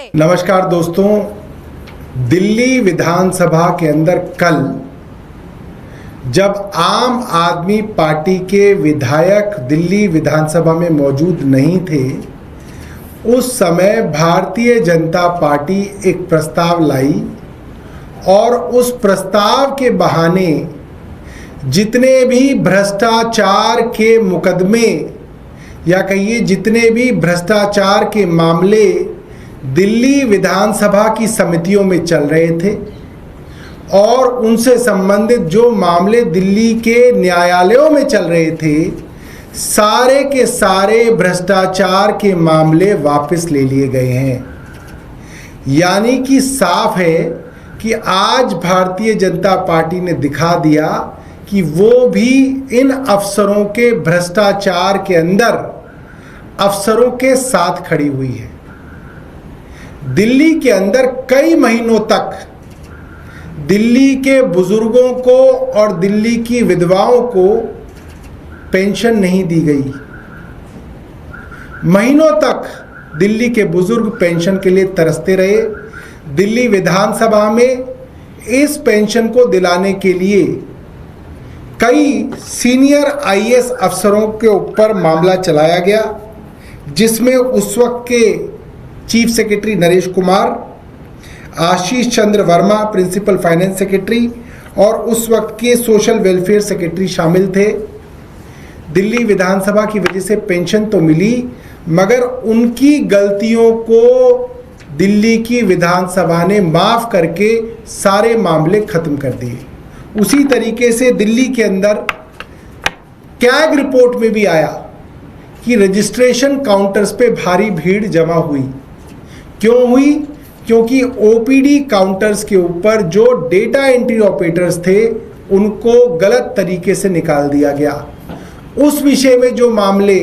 नमस्कार दोस्तों, दिल्ली विधानसभा के अंदर कल जब आम आदमी पार्टी के विधायक दिल्ली विधानसभा में मौजूद नहीं थे, उस समय भारतीय जनता पार्टी एक प्रस्ताव लाई और उस प्रस्ताव के बहाने जितने भी भ्रष्टाचार के मुकदमे या कहिए जितने भी भ्रष्टाचार के मामले दिल्ली विधानसभा की समितियों में चल रहे थे और उनसे संबंधित जो मामले दिल्ली के न्यायालयों में चल रहे थे, सारे के सारे भ्रष्टाचार के मामले वापस ले लिए गए हैं। यानी कि साफ है कि आज भारतीय जनता पार्टी ने दिखा दिया कि वो भी इन अफसरों के भ्रष्टाचार के अंदर अफसरों के साथ खड़ी हुई है। दिल्ली के अंदर कई महीनों तक दिल्ली के बुजुर्गों को और दिल्ली की विधवाओं को पेंशन नहीं दी गई। महीनों तक दिल्ली के बुजुर्ग पेंशन के लिए तरसते रहे। दिल्ली विधानसभा में इस पेंशन को दिलाने के लिए कई सीनियर आईएएस अफसरों के ऊपर मामला चलाया गया, जिसमें उस वक्त के चीफ सेक्रेटरी नरेश कुमार, आशीष Chandra Verma principal finance secretary और उस वक्त के सोशल वेलफेयर सेक्रेटरी शामिल थे। दिल्ली विधानसभा की वजह से पेंशन तो मिली, मगर उनकी गलतियों को दिल्ली की विधानसभा ने माफ़ करके सारे मामले ख़त्म कर दिए। उसी तरीके से दिल्ली के अंदर कैग रिपोर्ट में भी आया कि रजिस्ट्रेशन काउंटर्स पे भारी भीड़ जमा हुई। क्यों हुई? क्योंकि ओपीडी काउंटर्स के ऊपर जो डेटा एंट्री ऑपरेटर्स थे उनको गलत तरीके से निकाल दिया गया। उस विषय में जो मामले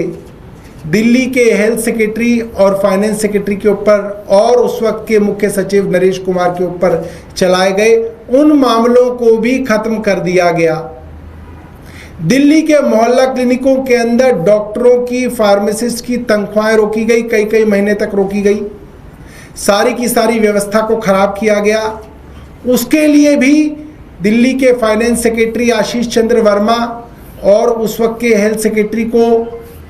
दिल्ली के हेल्थ सेक्रेटरी और फाइनेंस सेक्रेटरी के ऊपर और उस वक्त के मुख्य सचिव नरेश कुमार के ऊपर चलाए गए, उन मामलों को भी खत्म कर दिया गया। दिल्ली के मोहल्ला क्लिनिकों के अंदर डॉक्टरों की, फार्मासिस्ट की तनख्वाहें रोकी गई, कई महीने तक रोकी गई। सारी की सारी व्यवस्था को खराब किया गया। उसके लिए भी दिल्ली के फाइनेंस सेक्रेटरी आशीष चंद्र वर्मा और उस वक्त के हेल्थ सेक्रेटरी को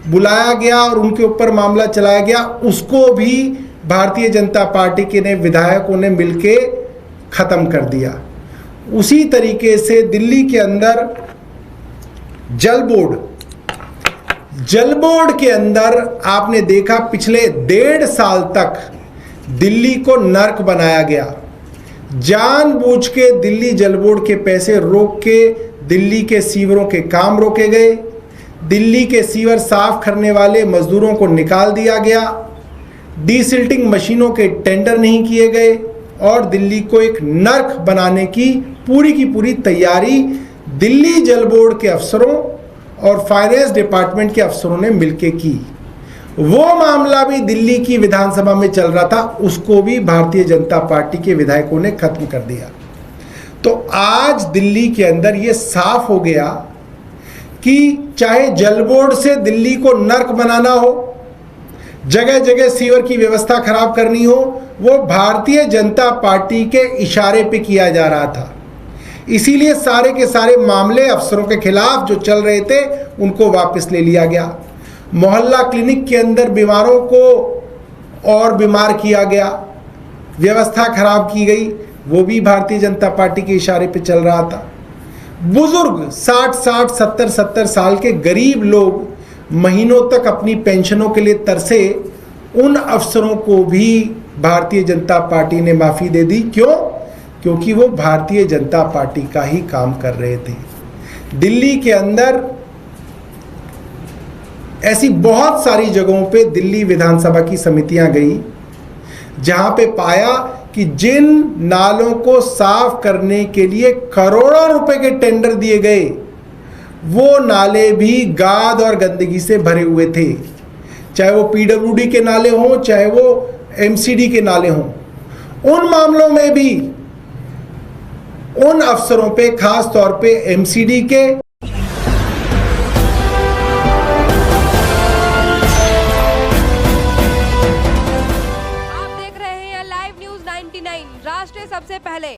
बुलाया गया और उनके ऊपर मामला चलाया गया। उसको भी भारतीय जनता पार्टी के ने विधायकों ने मिलके ख़त्म कर दिया। उसी तरीके से दिल्ली के अंदर जल बोर्ड के अंदर आपने देखा पिछले 1.5 साल तक दिल्ली को नर्क बनाया गया। जानबूझ के दिल्ली जल बोर्ड के पैसे रोक के दिल्ली के सीवरों के काम रोके गए। दिल्ली के सीवर साफ करने वाले मजदूरों को निकाल दिया गया। डीसिल्टिंग मशीनों के टेंडर नहीं किए गए और दिल्ली को एक नर्क बनाने की पूरी तैयारी दिल्ली जल बोर्ड के अफसरों और फाइनेंस डिपार्टमेंट के अफसरों ने मिलकर की। वो मामला भी दिल्ली की विधानसभा में चल रहा था, उसको भी भारतीय जनता पार्टी के विधायकों ने खत्म कर दिया। तो आज दिल्ली के अंदर ये साफ हो गया कि चाहे जल बोर्ड से दिल्ली को नर्क बनाना हो, जगह जगह सीवर की व्यवस्था खराब करनी हो, वो भारतीय जनता पार्टी के इशारे पे किया जा रहा था। इसीलिए सारे के सारे मामले अफसरों के खिलाफ जो चल रहे थे उनको वापस ले लिया गया। मोहल्ला क्लिनिक के अंदर बीमारों को और बीमार किया गया, व्यवस्था खराब की गई, वो भी भारतीय जनता पार्टी के इशारे पे चल रहा था। बुजुर्ग 60 70 साल के गरीब लोग महीनों तक अपनी पेंशनों के लिए तरसे, उन अफसरों को भी भारतीय जनता पार्टी ने माफ़ी दे दी। क्यों? क्योंकि वो भारतीय जनता पार्टी का ही काम कर रहे थे। दिल्ली के अंदर ऐसी बहुत सारी जगहों पे दिल्ली विधानसभा की समितियां गई, जहां पे पाया कि जिन नालों को साफ करने के लिए करोड़ों रुपए के टेंडर दिए गए, वो नाले भी गाद और गंदगी से भरे हुए थे। चाहे वो पीडब्ल्यूडी के नाले हों, चाहे वो एमसीडी के नाले हों। उन मामलों में भी उन अफसरों पे, खास तौर पे एमसीडी के टीवी 9 राष्ट्र सबसे पहले।